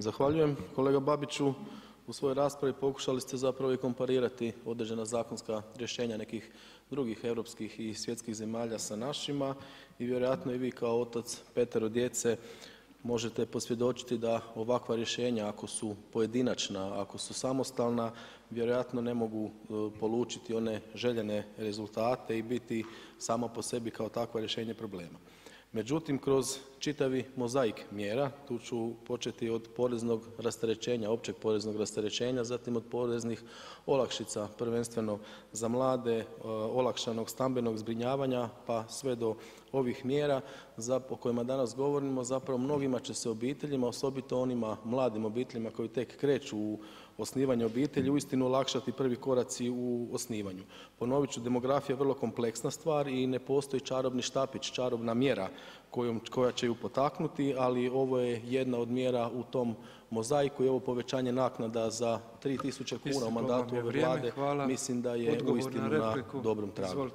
Zahvaljujem. Kolega Babiću, u svojoj raspravi pokušali ste zapravo i komparirati određena zakonska rješenja nekih drugih europskih i svjetskih zemalja sa našima i vjerojatno i vi kao otac 5 djece možete posvjedočiti da ovakva rješenja ako su pojedinačna, ako su samostalna, vjerojatno ne mogu polučiti one željene rezultate i biti sama po sebi kao takva rješenje problema. Međutim, kroz čitavi mozaik mjera, tu ću početi od poreznog rasterećenja, općeg poreznog rasterećenja, zatim od poreznih olakšica, prvenstveno za mlade, olakšanog stambenog zbrinjavanja, pa sve do ovih mjera o kojima danas govorimo, zapravo mnogima će se obiteljima, osobito onima mladim obiteljima koji tek kreću u osnivanje obitelji, uistinu olakšati prvi koraci u osnivanju. Ponovit ću, demografija je vrlo kompleksna stvar i ne postoji čarobni štapić, čarobna mjera koja će ju potaknuti, ali ovo je jedna od mjera u tom mozaiku i ovo povećanje naknada za 3.000 kuna u mandatu ove Vlade, mislim da je uistinu na dobrom tragu.